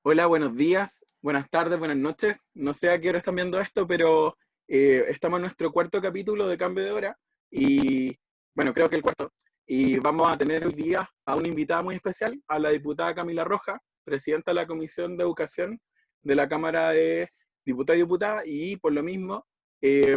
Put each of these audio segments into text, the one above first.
Hola, buenos días, buenas tardes, buenas noches. No sé a qué hora están viendo esto, pero estamos en nuestro cuarto capítulo de Cambio de Hora y, bueno, creo que el cuarto. Y vamos a tener hoy día a una invitada muy especial, a la diputada Camila Roja, presidenta de la Comisión de Educación de la Cámara de Diputados y Diputadas, y por lo mismo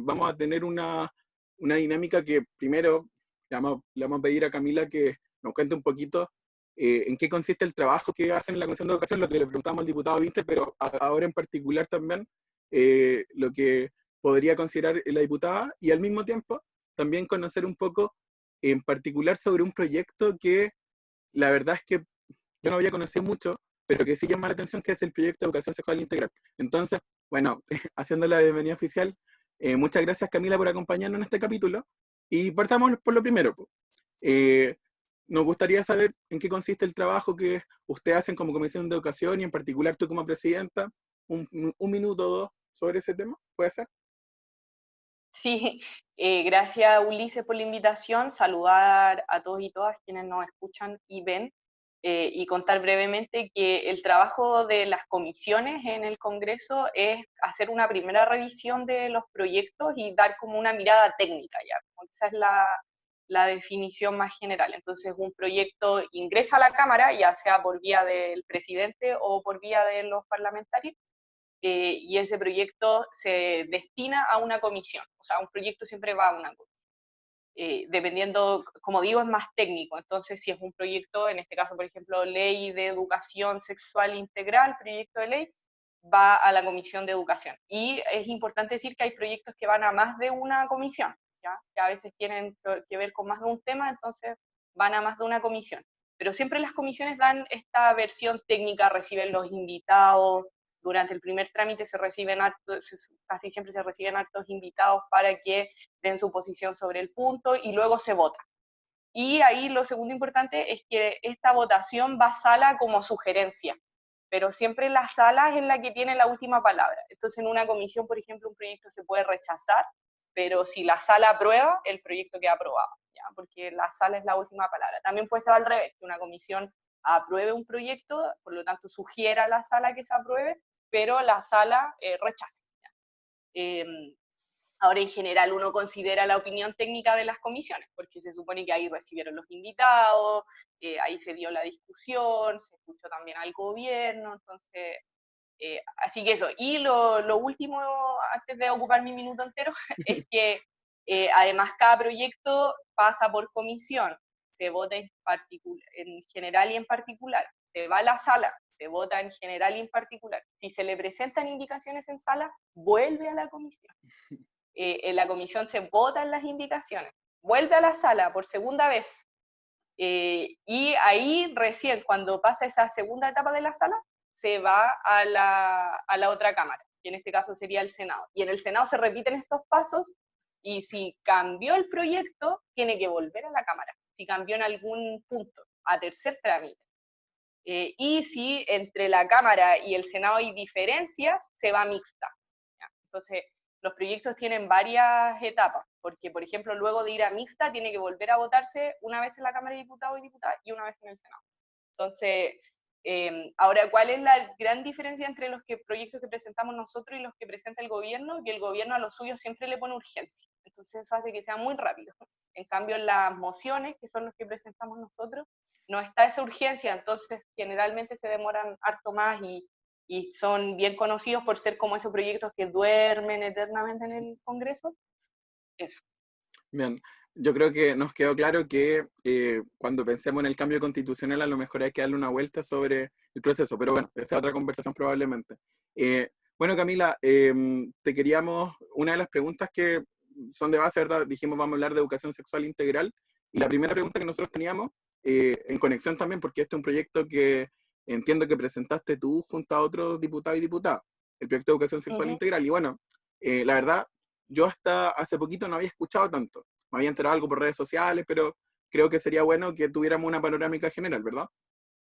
vamos a tener una dinámica que primero le vamos a pedir a Camila que nos cuente un poquito en qué consiste el trabajo que hacen en la Comisión de Educación, lo que le preguntamos al diputado Vinte, pero ahora en particular también lo que podría considerar la diputada, y al mismo tiempo también conocer un poco en particular sobre un proyecto que la verdad es que yo no había conocido mucho, pero que sí llama la atención, que es el proyecto de educación sexual integral. Entonces, bueno, haciendo la bienvenida oficial, muchas gracias Camila por acompañarnos en este capítulo, y partamos por lo primero. Eh, Nos gustaría saber en qué consiste el trabajo que ustedes hacen como Comisión de Educación y en particular tú como presidenta. Un minuto o dos sobre ese tema, ¿puede ser? Sí, gracias Ulises por la invitación, saludar a todos y todas quienes nos escuchan y ven, y contar brevemente que el trabajo de las comisiones en el Congreso es hacer una primera revisión de los proyectos y dar como una mirada técnica, ya, esa es la definición más general. Entonces un proyecto ingresa a la Cámara, ya sea por vía del presidente o por vía de los parlamentarios, y ese proyecto se destina a una comisión. O sea, un proyecto siempre va a una comisión. Dependiendo, como digo, es más técnico. Entonces, si es un proyecto, en este caso, por ejemplo, ley de educación sexual integral, proyecto de ley, va a la comisión de educación. Y es importante decir que hay proyectos que van a más de una comisión, ¿ya? Que a veces tienen que ver con más de un tema, entonces van a más de una comisión. Pero siempre las comisiones dan esta versión técnica, reciben los invitados, durante el primer trámite se reciben hartos, casi siempre se reciben hartos invitados para que den su posición sobre el punto y luego se vota. Y ahí lo segundo importante es que esta votación va a sala como sugerencia, pero siempre la sala es la que tiene la última palabra. Entonces en una comisión, por ejemplo, un proyecto se puede rechazar, pero si la sala aprueba, el proyecto queda aprobado, ¿ya? Porque la sala es la última palabra. También puede ser al revés, que una comisión apruebe un proyecto, por lo tanto sugiera a la sala que se apruebe, pero la sala rechace. Eh, Ahora, en general, uno considera la opinión técnica de las comisiones, porque se supone que ahí recibieron los invitados, ahí se dio la discusión, se escuchó también al gobierno, entonces, así que eso. Y lo último, antes de ocupar mi minuto entero, es que además cada proyecto pasa por comisión, se vota en general y en particular, se va a la sala, se vota en general y en particular. Si se le presentan indicaciones en sala, vuelve a la comisión. En la comisión se votan las indicaciones, vuelve a la sala por segunda vez, y ahí recién, cuando pasa esa segunda etapa de la sala, se va a la otra cámara, que en este caso sería el Senado. Y en el Senado se repiten estos pasos, y si cambió el proyecto, tiene que volver a la cámara, si cambió en algún punto, a tercer trámite. Y si entre la Cámara y el Senado hay diferencias, se va mixta. ¿Ya? Entonces, los proyectos tienen varias etapas, porque, por ejemplo, luego de ir a mixta, tiene que volver a votarse una vez en la Cámara de Diputados y Diputadas y una vez en el Senado. Entonces, ahora, ¿cuál es la gran diferencia entre los proyectos que presentamos nosotros y los que presenta el gobierno? Que el gobierno a los suyos siempre le pone urgencia. Entonces, eso hace que sea muy rápido. En cambio, en las mociones, que son los que presentamos nosotros, no está esa urgencia, entonces generalmente se demoran harto más, y son bien conocidos por ser como esos proyectos que duermen eternamente en el Congreso. Eso. Bien, yo creo que nos quedó claro que cuando pensemos en el cambio constitucional a lo mejor hay que darle una vuelta sobre el proceso, pero bueno, esa es otra conversación probablemente. Bueno, Camila, te queríamos, una de las preguntas que son de base, ¿verdad? Dijimos vamos a hablar de educación sexual integral, y la primera pregunta que nosotros teníamos, en conexión también, porque este es un proyecto que entiendo que presentaste tú junto a otros diputados y diputadas, el proyecto de educación Uh sexual -huh. integral, y bueno, la verdad, yo hasta hace poquito no había escuchado tanto. Me había enterado algo por redes sociales, pero creo que sería bueno que tuviéramos una panorámica general, ¿verdad?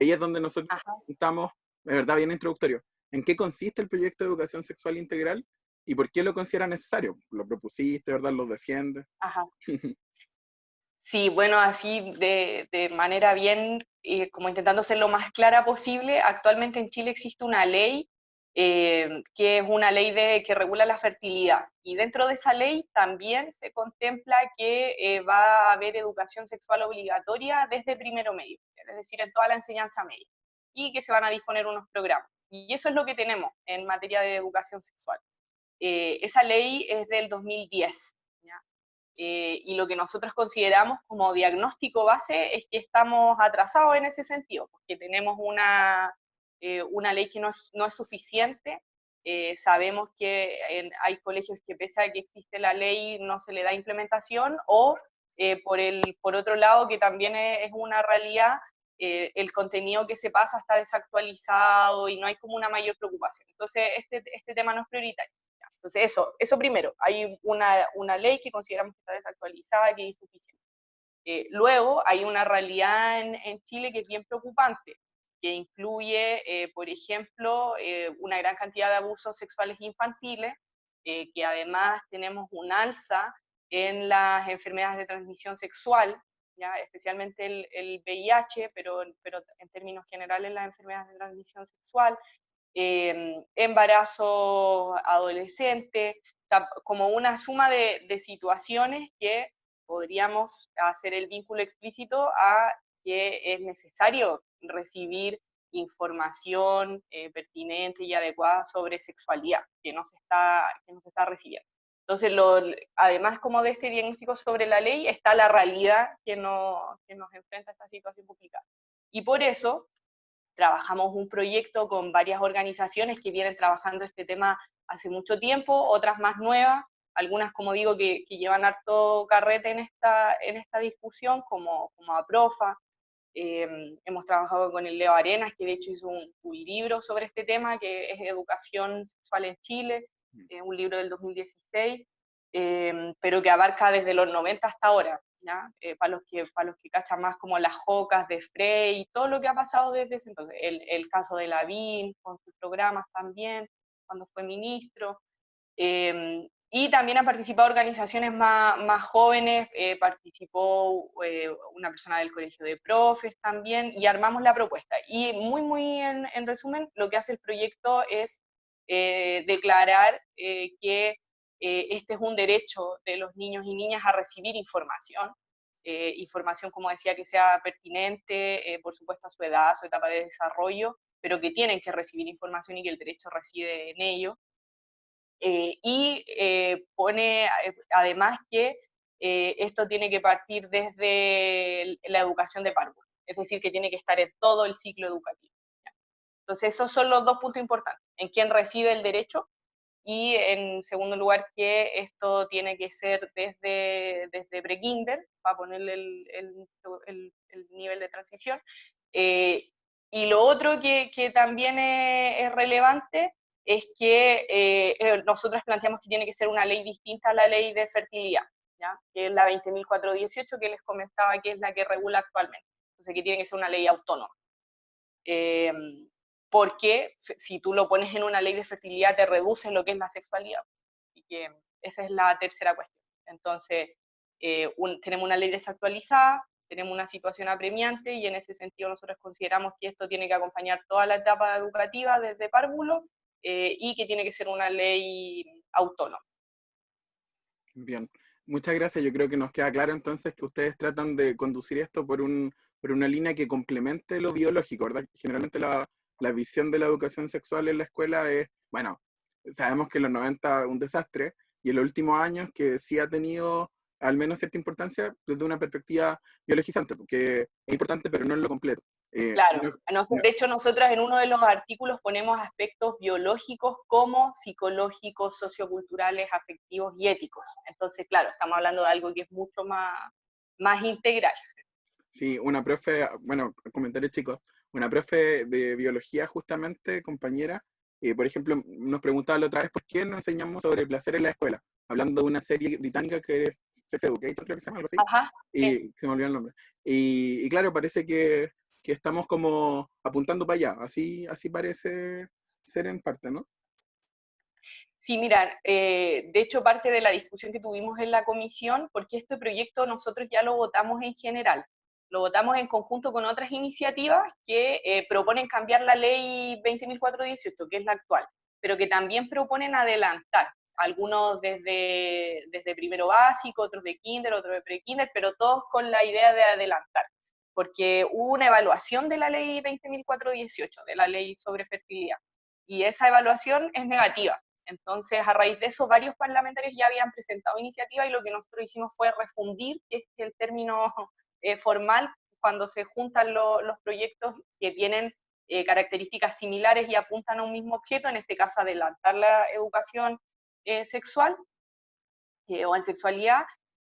Ahí es donde nosotros Ajá. estamos, de verdad, bien introductorio. ¿En qué consiste el proyecto de educación sexual integral y por qué lo considera necesario? ¿Lo propusiste, verdad? ¿Lo defiendes? Ajá. Sí, bueno, así de manera bien, como intentando ser lo más clara posible, actualmente en Chile existe una ley que es una ley que regula la fertilidad. Y dentro de esa ley también se contempla que va a haber educación sexual obligatoria desde primero medio, es decir, en toda la enseñanza media, y que se van a disponer unos programas. Y eso es lo que tenemos en materia de educación sexual. Esa ley es del 2010, ¿ya? Y lo que nosotros consideramos como diagnóstico base es que estamos atrasados en ese sentido, porque tenemos una ley que no es suficiente. Sabemos que hay colegios que pese a que existe la ley no se le da implementación, o por otro lado, que también es una realidad, el contenido que se pasa está desactualizado y no hay como una mayor preocupación. Entonces, este tema no es prioritario. Entonces, eso primero, hay una ley que consideramos que está desactualizada, que es insuficiente. Luego, hay una realidad en Chile que es bien preocupante, que incluye, por ejemplo, una gran cantidad de abusos sexuales infantiles, que además tenemos un alza en las enfermedades de transmisión sexual, ¿ya? Especialmente el VIH, pero en términos generales las enfermedades de transmisión sexual, embarazo adolescente, o sea, como una suma de situaciones que podríamos hacer el vínculo explícito a que es necesario recibir información pertinente y adecuada sobre sexualidad que no se está recibiendo. Entonces, además como de este diagnóstico sobre la ley, está la realidad que nos enfrenta a esta situación complicada. Y por eso trabajamos un proyecto con varias organizaciones que vienen trabajando este tema hace mucho tiempo, otras más nuevas, algunas, como digo, que llevan harto carrete en esta discusión, como APROFA. Hemos trabajado con el Leo Arenas, que de hecho hizo un libro sobre este tema, que es Educación Sexual en Chile, un libro del 2016, pero que abarca desde los 90 hasta ahora, ¿ya? Para los que cachan más como las jocas de Frey y todo lo que ha pasado desde ese entonces. El caso de Lavín, con sus programas también, cuando fue ministro. Y también han participado organizaciones más jóvenes, participó una persona del Colegio de Profes también, y armamos la propuesta. Y muy, muy en resumen, lo que hace el proyecto es declarar que este es un derecho de los niños y niñas a recibir información. Información, como decía, que sea pertinente, por supuesto, a su edad, a su etapa de desarrollo, pero que tienen que recibir información y que el derecho reside en ello. Y pone además que esto tiene que partir desde la educación de párvulo, es decir, que tiene que estar en todo el ciclo educativo. ¿Ya? Entonces, esos son los dos puntos importantes, en quién reside el derecho, y en segundo lugar que esto tiene que ser desde prekinder, para ponerle el nivel de transición. Y lo otro que también es relevante es que nosotros planteamos que tiene que ser una ley distinta a la ley de fertilidad, ¿ya? Que es la 20.418 que les comentaba, que es la que regula actualmente. Entonces, que tiene que ser una ley autónoma. Eh, Porque si tú lo pones en una ley de fertilidad te reduces lo que es la sexualidad. Y que esa es la tercera cuestión. Entonces, tenemos una ley desactualizada, tenemos una situación apremiante, y en ese sentido nosotros consideramos que esto tiene que acompañar toda la etapa educativa desde párvulo, y que tiene que ser una ley autónoma. Bien, muchas gracias. Yo creo que nos queda claro entonces que ustedes tratan de conducir esto por una línea que complemente lo biológico, ¿verdad? Generalmente la visión de la educación sexual en la escuela es, bueno, sabemos que en los 90 un desastre, y en los últimos años que sí ha tenido al menos cierta importancia desde una perspectiva biologizante, porque es importante pero no es lo completo. Claro, No- de hecho nosotros en uno de los artículos ponemos aspectos biológicos como psicológicos, socioculturales, afectivos y éticos. Entonces, claro, estamos hablando de algo que es mucho más integral. Sí, una profe, bueno, comentarios chicos, una profe de biología justamente, compañera, por ejemplo, nos preguntaba la otra vez por qué no enseñamos sobre el placer en la escuela, hablando de una serie británica que es Sex Education, creo que se llama algo así, Ajá, sí. y se me olvidó el nombre. Y claro, parece que estamos como apuntando para allá, así parece ser en parte, ¿no? Sí, mira, de hecho parte de la discusión que tuvimos en la comisión, porque este proyecto nosotros ya lo votamos en general, lo votamos en conjunto con otras iniciativas que proponen cambiar la ley 20.418, que es la actual, pero que también proponen adelantar, algunos desde primero básico, otros de kinder, otros de pre-kinder, pero todos con la idea de adelantar, porque hubo una evaluación de la ley 20.418, de la ley sobre fertilidad, y esa evaluación es negativa. Entonces, a raíz de eso, varios parlamentarios ya habían presentado iniciativas y lo que nosotros hicimos fue refundir, que es el término formal, cuando se juntan los proyectos que tienen características similares y apuntan a un mismo objeto, en este caso adelantar la educación sexual o en sexualidad,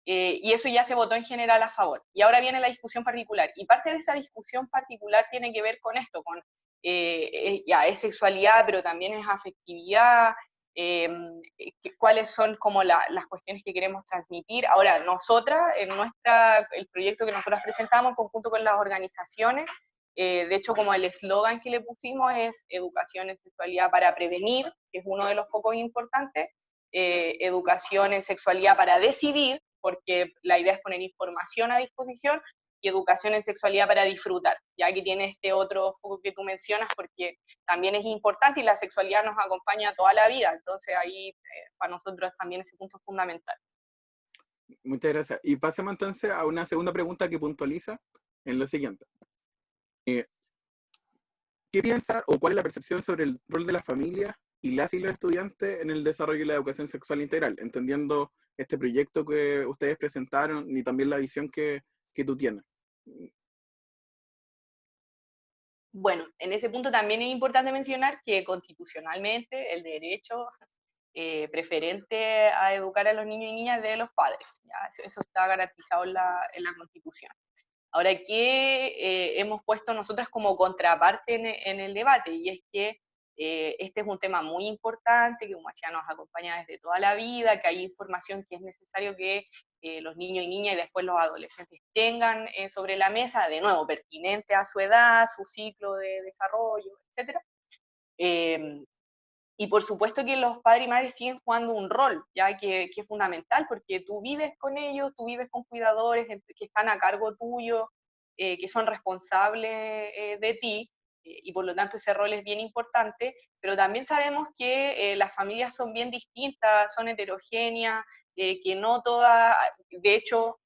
y eso ya se votó en general a favor. Y ahora viene la discusión particular, y parte de esa discusión particular tiene que ver con esto, con ya es sexualidad, pero también es afectividad, cuáles son como las cuestiones que queremos transmitir. Ahora, nosotras, en el proyecto que nosotras presentamos en conjunto con las organizaciones, de hecho, como el eslogan que le pusimos es educación en sexualidad para prevenir, que es uno de los focos importantes, educación en sexualidad para decidir, porque la idea es poner información a disposición, y educación en sexualidad para disfrutar, ya que tiene este otro foco que tú mencionas, porque también es importante y la sexualidad nos acompaña toda la vida, entonces ahí para nosotros también ese punto es fundamental. Muchas gracias. Y pasemos entonces a una segunda pregunta que puntualiza en lo siguiente. ¿Qué piensa o cuál es la percepción sobre el rol de la familia y las y los estudiantes en el desarrollo de la educación sexual integral, entendiendo este proyecto que ustedes presentaron y también la visión que tú tienes? Bueno, en ese punto también es importante mencionar que constitucionalmente el derecho preferente a educar a los niños y niñas es de los padres, ¿ya? Eso está garantizado en la Constitución. Ahora, ¿qué hemos puesto nosotras como contraparte en el debate? Y es que este es un tema muy importante, que como decía, nos acompaña desde toda la vida, que hay información que es necesario que los niños y niñas y después los adolescentes tengan sobre la mesa, de nuevo, pertinente a su edad, su ciclo de desarrollo, etc. Y por supuesto que los padres y madres siguen jugando un rol, ya que es fundamental, porque tú vives con ellos, tú vives con cuidadores que están a cargo tuyo, que son responsables de ti, y por lo tanto ese rol es bien importante, pero también sabemos que las familias son bien distintas, son heterogéneas, que no todas, de hecho,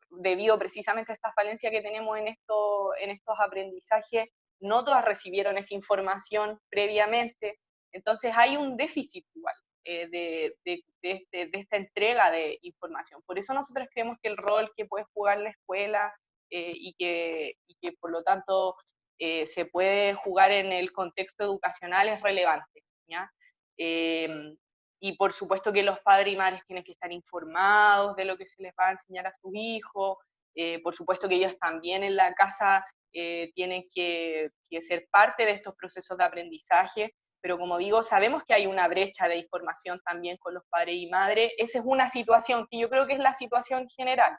debido precisamente a esta falencia que tenemos en estos aprendizajes, no todas recibieron esa información previamente, entonces hay un déficit igual de esta entrega de información. Por eso nosotros creemos que el rol que puede jugar la escuela y que por lo tanto se puede jugar en el contexto educacional es relevante, ¿ya? Y por supuesto que los padres y madres tienen que estar informados de lo que se les va a enseñar a sus hijos, por supuesto que ellos también en la casa tienen que ser parte de estos procesos de aprendizaje, pero como digo, sabemos que hay una brecha de información también con los padres y madres. Esa es una situación que yo creo que es la situación general.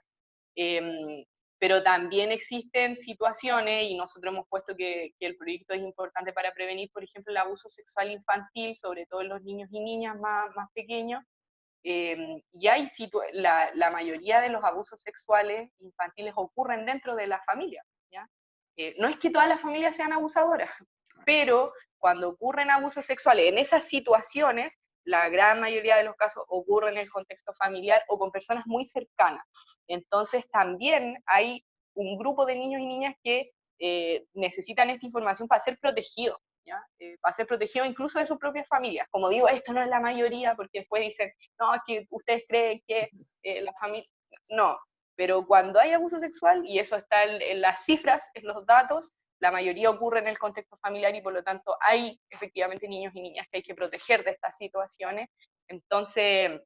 Pero también existen situaciones, y nosotros hemos puesto que el proyecto es importante para prevenir, por ejemplo, el abuso sexual infantil, sobre todo en los niños y niñas más pequeños. Y hay la mayoría de los abusos sexuales infantiles ocurren dentro de la familia, ¿ya? No es que todas las familias sean abusadoras, pero cuando ocurren abusos sexuales en esas situaciones, la gran mayoría de los casos ocurren en el contexto familiar o con personas muy cercanas. Entonces también hay un grupo de niños y niñas que necesitan esta información para ser protegidos, ¿ya? Para ser protegidos incluso de sus propias familias. Como digo, esto no es la mayoría, porque después dicen, no, es que ustedes creen que la familia... No, pero cuando hay abuso sexual, y eso está en las cifras, en los datos, la mayoría ocurre en el contexto familiar y por lo tanto hay efectivamente niños y niñas que hay que proteger de estas situaciones. Entonces,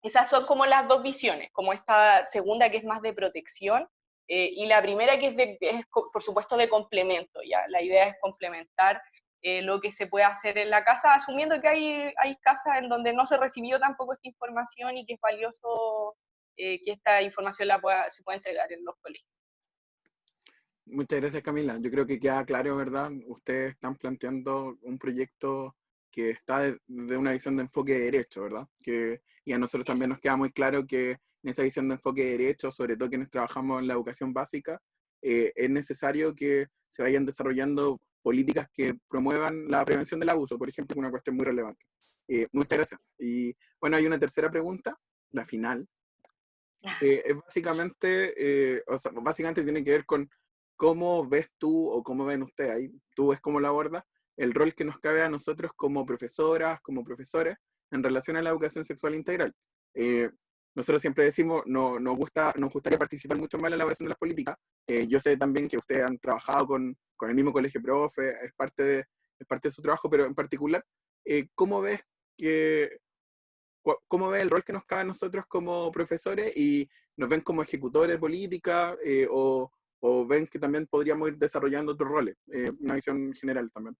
esas son como las dos visiones, como esta segunda que es más de protección y la primera que es por supuesto de complemento, ¿ya? La idea es complementar lo que se puede hacer en la casa, asumiendo que hay casas en donde no se recibió tampoco esta información y que es valioso que esta información se pueda entregar en los colegios. Muchas gracias, Camila. Yo creo que queda claro, ¿verdad? Ustedes están planteando un proyecto que está de una visión de enfoque de derecho, ¿verdad? Y a nosotros también nos queda muy claro que en esa visión de enfoque de derecho, sobre todo quienes trabajamos en la educación básica, es necesario que se vayan desarrollando políticas que promuevan la prevención del abuso, por ejemplo, una cuestión muy relevante. Muchas gracias. Y bueno, hay una tercera pregunta, la final, es básicamente, o sea, básicamente tiene que ver con cómo ves tú o cómo ven ustedes, ahí tú ves cómo la abordas, el rol que nos cabe a nosotros como profesoras, como profesores, en relación a la educación sexual integral. Eh, Nosotros siempre decimos, no, nos gustaría participar mucho más en la elaboración de las políticas. Yo sé también que ustedes han trabajado con el mismo colegio profe, es parte de su trabajo, pero en particular, ¿cómo ves que cómo ven el rol que nos cabe a nosotros como profesores y nos ven como ejecutores de política o ven que también podríamos ir desarrollando otros roles? Una visión general también.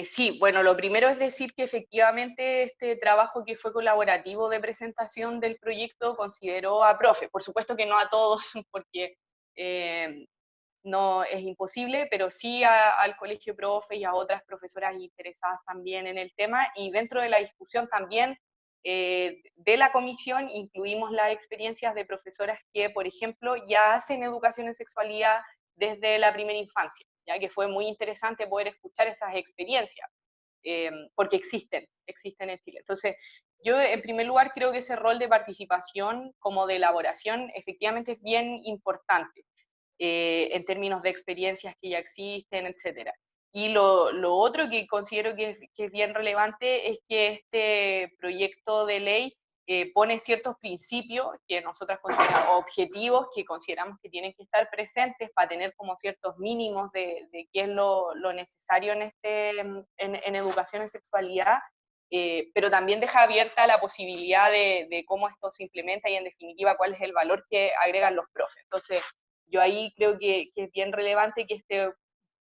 Sí, bueno, lo primero es decir que efectivamente este trabajo que fue colaborativo de presentación del proyecto consideró a profe. Por supuesto que no a todos, porque no es imposible, pero sí al colegio profe y a otras profesoras interesadas también en el tema. Y dentro de la discusión también de la comisión incluimos las experiencias de profesoras que, por ejemplo, ya hacen educación en sexualidad desde la primera infancia, ya que fue muy interesante poder escuchar esas experiencias, porque existen en Chile. Entonces, yo en primer lugar creo que ese rol de participación como de elaboración efectivamente es bien importante en términos de experiencias que ya existen, etcétera. Y lo otro que considero que es bien relevante es que este proyecto de ley pone ciertos principios que nosotras consideramos, objetivos que consideramos que tienen que estar presentes para tener como ciertos mínimos de qué es lo necesario en educación en sexualidad, pero también deja abierta la posibilidad de cómo esto se implementa y en definitiva cuál es el valor que agregan los profes. Entonces, yo ahí creo que es bien relevante que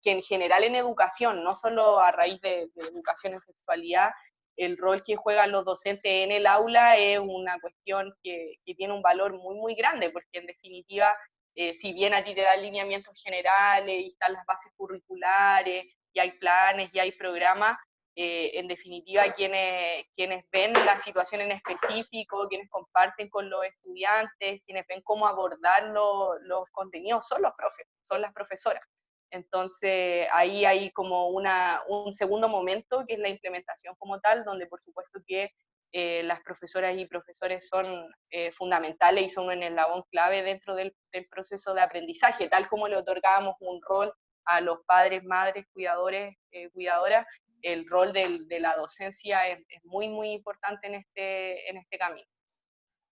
en general en educación, no solo a raíz de educación en sexualidad, el rol que juegan los docentes en el aula es una cuestión que tiene un valor muy, muy grande, porque en definitiva, si bien a ti te dan lineamientos generales y están las bases curriculares, y hay planes, y hay programas, en definitiva quienes ven la situación en específico, quienes comparten con los estudiantes, quienes ven cómo abordar los contenidos, son los profes, son las profesoras. Entonces ahí hay como un segundo momento que es la implementación como tal, donde por supuesto que las profesoras y profesores son fundamentales y son un eslabón clave dentro del proceso de aprendizaje, tal como le otorgábamos un rol a los padres, madres, cuidadores, cuidadoras, el rol de la docencia es muy, muy importante en este camino.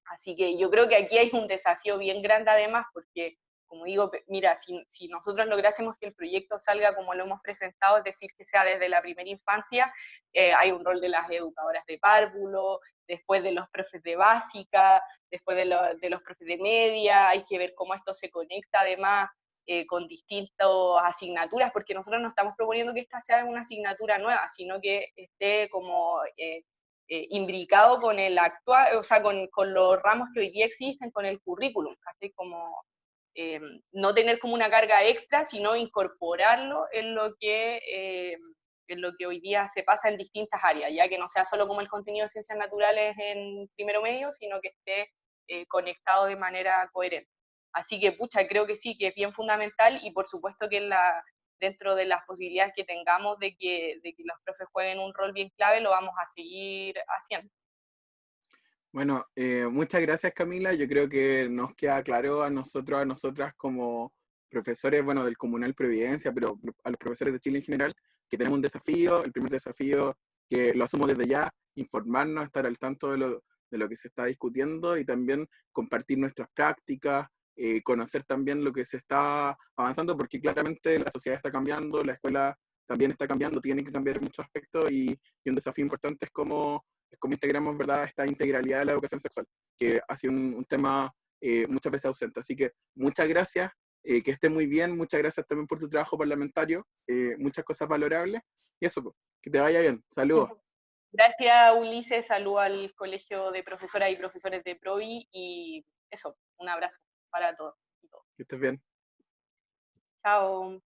Así que yo creo que aquí hay un desafío bien grande además, porque, como digo, mira, si nosotros lográsemos que el proyecto salga como lo hemos presentado, es decir, que sea desde la primera infancia, hay un rol de las educadoras de párvulo, después de los profes de básica, después de los profes de media, hay que ver cómo esto se conecta además con distintas asignaturas, porque nosotros no estamos proponiendo que esta sea una asignatura nueva, sino que esté como imbricado con el actual, o sea, con los ramos que hoy día existen, con el currículum, así como no tener como una carga extra, sino incorporarlo en lo que hoy día se pasa en distintas áreas, ya que no sea solo como el contenido de ciencias naturales en primero medio, sino que esté conectado de manera coherente. Así que, pucha, creo que sí, que es bien fundamental y por supuesto que dentro de las posibilidades que tengamos de que los profes jueguen un rol bien clave, lo vamos a seguir haciendo. Bueno, muchas gracias Camila. Yo creo que nos queda claro a nosotros, a nosotras como profesores, bueno, del Comunal Providencia, pero a los profesores de Chile en general, que tenemos un desafío, el primer desafío que lo asumo desde ya, informarnos, estar al tanto de lo que se está discutiendo y también compartir nuestras prácticas, conocer también lo que se está avanzando, porque claramente la sociedad está cambiando, la escuela también está cambiando, tiene que cambiar en muchos aspectos y un desafío importante es cómo integramos, ¿verdad?, esta integralidad de la educación sexual, que ha sido un tema muchas veces ausente. Así que muchas gracias, que esté muy bien, muchas gracias también por tu trabajo parlamentario, muchas cosas valorables, y eso, pues, que te vaya bien. Saludos. Gracias, Ulises. Saludo al Colegio de Profesoras y Profesores de Provi y eso, un abrazo para todos y todos. Que estés bien. Chao.